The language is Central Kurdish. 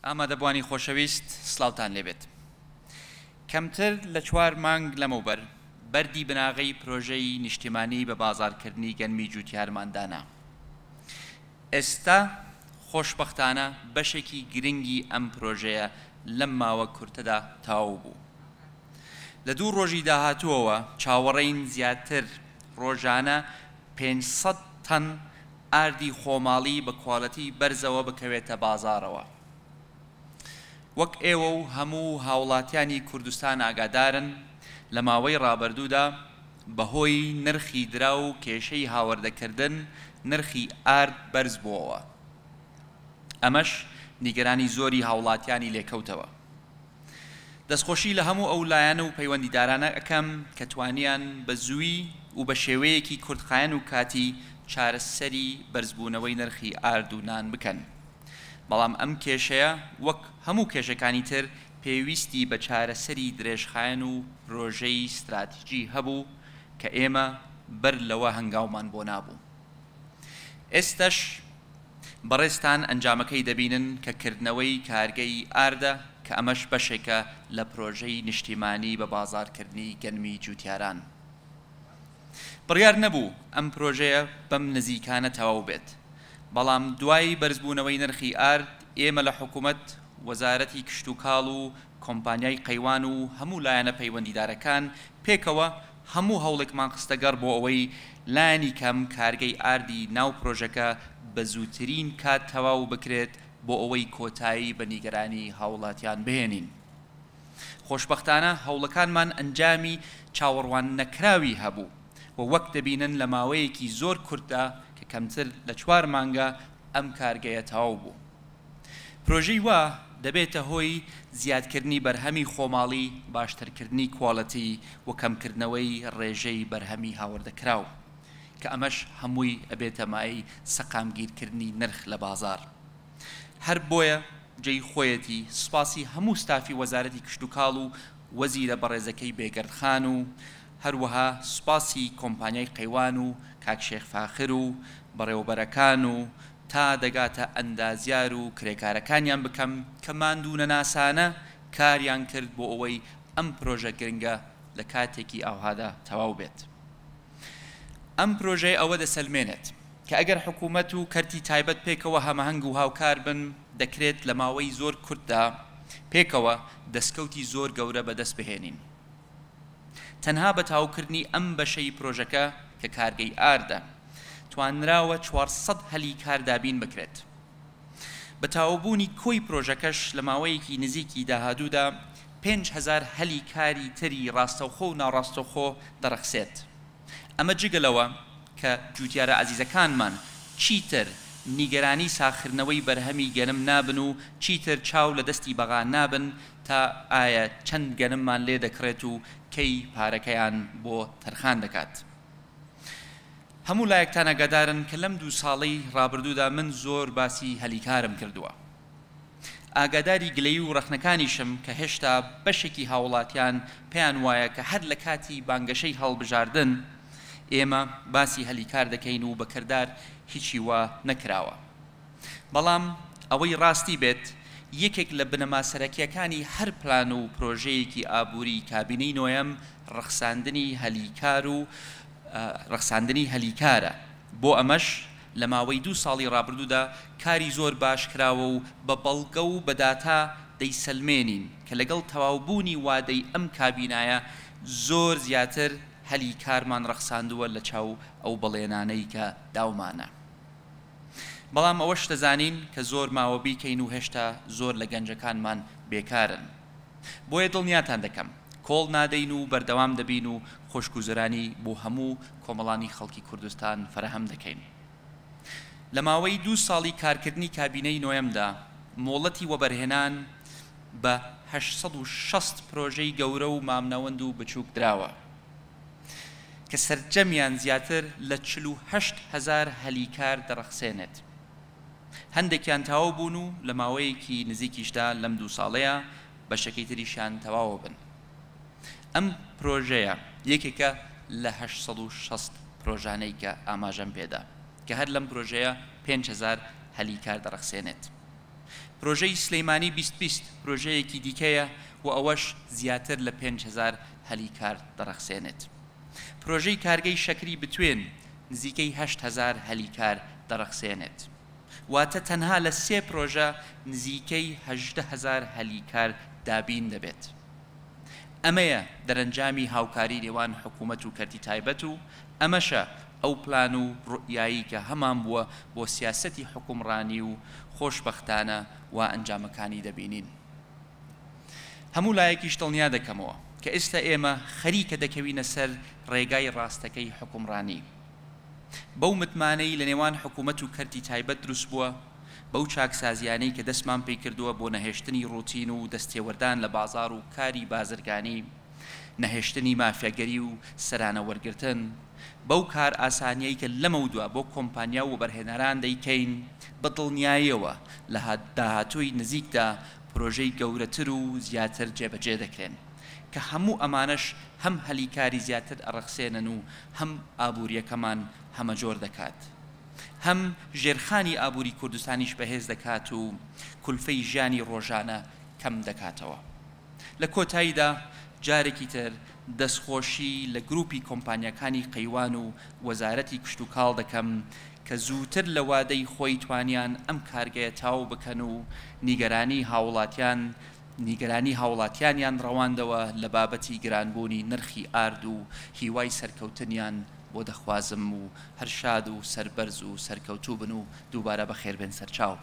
ئامادەبوانی خۆشەویست سڵاوتان لێبێت. کەمتر لە 4 مانگ لەمەوبەر بەردی بناغی پرۆژەی نیشتیمانی بە بازارکردنی گەنمی جوتیارماندانا. ئێستا خۆشبەختانە بەشێکی گرنگی ئەم پرۆژەیە لەم ماوە کورتەدا تەواو بوو. لە 2 ڕۆژی داهاتووەوە چاوەڕێین زیاتر ڕۆژانە 500 تەن ئاردی خۆماڵی بە کواڵەتی بەرزەوە بکەوێتە بازارەوە. وەک ئێوە و هەموو هاوڵاتیانی کوردستان ئاگادارن لە ماوەی ڕابردوودا بەهۆی نرخی درا و کێشەی هاوردەکردن نرخی ئارد بەرز بووەوە. ئەمەش نیگەرانی زۆری هاوڵاتیانی لێکەوتەوە. دەستخۆشی لە هەموو ئەو لایەنە و پەیوەندیدارانە ئەەکەم کە توانیان بە زووی و بە شێوەیەکی کورتخایەن و کاتی چارەسەری بەرزبوونەوەی نرخی ئارد و نان بکەن. بەڵام ئەم کێشەیە وەک هەموو کێشەکانی تر پێویستی بە چارەسەری درێژخایەن و ڕۆژەی استراتیژی هەبوو کە ئێمە بەر لەوە هەنگاومان بۆ نابوو. ئێستش بەڕێستان ئەنجامەکەی دەبینن کە کردنەوەی کارگەی ئاردە کە ئەمەش بەشێکە لە پرۆژەی نیشتیمانی بە بازارکردنی گەنمی جوتیاران. بڕیار نەبوو ئەم پرۆژەیە بەم نزیکانە تەواو بێت. بەڵام دوای بەرزبوونەوەی نرخی ئارد ئێمە لە حکوومەت وەزارەتی کشت و کاڵ و کۆمپانیای قەیوان و هەموو لایەنە پەیوەندیدارەکان پێکەوە هەموو هەوڵێکمان خستەگەڕ بۆ ئەوەی لایەنی کەم کارگەی ئاردی ناو پرۆژەکە بە زووترین کات تەواو بکرێت بۆ ئەوەی کۆتایی بە نیگەرانی هاوڵاتیان بهێنین. خۆشبەختانە هەوڵەکانمان ئەنجامی چاوەڕوان نەکراوی هەبوو و وەک دەبینن لە ماوەیەکی زۆر کورتدا کە کەمتر لە 4 مانگە ئەم کارگەیە تەواو بوو. پرۆژەی وا دەبێتە هۆی زیادکردنی بەرهەمی خۆماڵی، باشترکردنی کواڵەتی و کەمکردنەوەی ڕێژەی بەرهەمی هاوردەکراو کە ئەمەش هەمووی ئەبێتە مای سەقامگیرکردنی نرخ لە بازار. هەر بۆیە جێی خۆیەتی سوپاسی هەموو ستافی وەزارەتی کشت و کاڵ و وەزیرە بەڕێزەکەی بێگەردخان و هەروەها سوپاسی کۆمپانیای قەیوان و کاک شێخ فاخر و بەڕێوەبەرەکان و تا دەگاتە ئەندازیار و کرێکارەکانیان بکەم کە ماندوو نەناسانە کاریان کرد بۆ ئەوەی ئەم پرۆژە گرنگە لە کاتێکی ئاوهادا تەواو بێت. ئەم پرۆژەی ئەوە دەسەلمێنێت کە ئەگەر حکوومەت و کەرتی تایبەت پێکەوە هەمەهەنگ و هاوکار بن دەکرێت لە ماوەی زۆر کورتدا پێکەوە دەستکەوتی زۆر گەورە بەدەست بهێنین. تەنها بە تاوکردنی ئەم بەشەی پرۆژەکە کە کارگەی ئاردە توانراوە 400 هەلی کار دابین بکرێت. بە تاوبوونی کۆی پرۆژەکەش لە ماوەیەکی نزیکی داهاتوودا 5000 هەلی کاری تری ڕاستەوخۆ و ناڕاستەوخۆ دەرەخسێت. ئەمە جگەلەوە کە جوتیارە عەزیزەکانمان چیتر نیگەرانی ساخردنەوەی بەرهەمی گەنم نابن و چیتر چاو لە دەستی بەغا نابن تا ئایا چەند گەنممان لێ دەکرێت و کەی پارەکەیان بۆ تەرخان دەکات. هەموو لایەکتان ئاگادارن کە لەم 2 ساڵەی ڕابردوودا من زۆر باسی هەلیکارم کردووە. ئاگاداری گلەیی و ڕەخنەکانیشم کە هێشتا بەشێکی هاوڵاتیان پێیان وایە کە هەر لە کاتی بانگەشەی هەڵبژاردن ئێمە باسی هەلیکار دەکەین و بەکردار هیچی وا نەکراوە. بەڵام ئەوەی ڕاستی بێت یەکێک لە بنەما سەرەکیەکانی هەر پلان و پرۆژەیەکی ئابووری کابینەی نۆیەم ڕەخساندنی هەلیکار و ڕەخساندنی هەلیکارە. بۆ ئەمەش لە ماوەی 2 ساڵی ڕابردوودا کاری زۆر باش کراوە و بە بەڵگە و بەداتا دەیسەلمێنین کە لەگەڵ تەواوبوونی وادەی ئەم کابینایە زۆر زیاتر هەلیکارمان ڕەخساندووە لە چاو ئەو بەڵێنانەی کە داومانە. بەڵام ئەوەش دەزانین کە زۆر ماوە بیکەین و هێشتا زۆر لە گەنجەکانمان بێکارن. بۆیە دڵنیاتان دەکەم کۆڵ نادەین و بەردەوام دەبین و خۆشگوزەرانی بۆ هەموو کۆمەڵانی خەڵکی کوردستان فراهەم دەکەین. لە ماوەی 2 ساڵی کارکردنی کابینەی نۆیەمدا مۆڵەتی وەبەرهێنان بە 860 پرۆژەی گەورە و مامنەوەند و بچووک دراوە کە سەرجەمیان زیاتر لە 48,000 هەلیکار دەرەخسێنێت. هەندێکیان تەواو بوون و لە ماوەیەکی نزیکیشدا لەم 2 ساڵەیە بەشەکەی تریشیان تەواوە بن. ئەم پرۆژەیە یەکێکە لە 860 پرۆژانەی کە ئاماژەم پێدا کە هەر لەم پرۆژەیە 5000 هەلیکار دەرەخسێنێت. پرۆژەی سلەیمانی 2020 پرۆژەیەکی دیکەیە و ئەوەش زیاتر لە 5,000 هەلیکار دەڕەخسێنێت. پرۆژەی کارگەی شەکری بتوێن نزیکەی 8,000 هەلیکار دەڕەخسێنێت. واتە تەنها لە 3 پرۆژە نزیکەی 18,000 هەلیکار دابین دەبێت. ئەمەیە دەرەنجامی هاوکاری نێوان حکوومەت و کەرتی تایبەت و ئەمەشە ئەو پلان و ڕوئیایی کە هەمان بووە بۆ سیاسەتی حکومڕانی و خۆشبەختانە و ئەنجامەکانی دەبینین. هەموو لایەکیش دڵنیا دەکەمەوە کە ئێستا ئێمە خەریکە دەکەوینە سەر ڕێگای ڕاستەکەی حکومڕانی. بەو متمانەی لە نێوان حکوومەت و کەرتی تایبەت دروست بووە، بەو چاکسازیانەی کە دەستمان پێی کردووە بۆ نەهێشتنی ڕوتین و دەستێوەردان لە بازاڕ و کاری بازرگانی، نەهێشتنی مافیاگەری و سەرانە وەرگرتن، بەو کار ئاسانیەی کە لەمەودووە بۆ کۆمپانیا و بەرهێنەران دەیکەین، بە دڵنیاییەوە لە داهاتووی نزیکدا پرۆژەی گەورەتر و زیاتر جێبەجێ دەکرێن کە هەموو ئەمانەش هەم هەلیکاری زیاتر ئەڕەخسێنن و هەم ئابوووریەکەمان هەمەجۆر دەکات، هەم ژێرخانی ئابووری کوردستانیش بەهێز دەکات و کولفەی ژیانی ڕۆژانە کەم دەکاتەوە. لە کۆتاییدا جارێکی تر دەستخۆشی لە گروپی کۆمپانیەکانی قەیوان و وەزارەتی کشت و کاڵ دەکەم کە زووتر لە وادەی خۆی توانیان ئەم کارگەیە تاو بکەن و نیگەرانی هاوڵاتیانیان ڕەواندەوە لە بابەتی گرانبوونی نرخی ئارد و هیوای سەرکەوتنیان بۆ دەخوازم و هەر شاد و سەربەرز و سەرکەوتوو بن و دووبارە بەخێر بێن سەرچاو.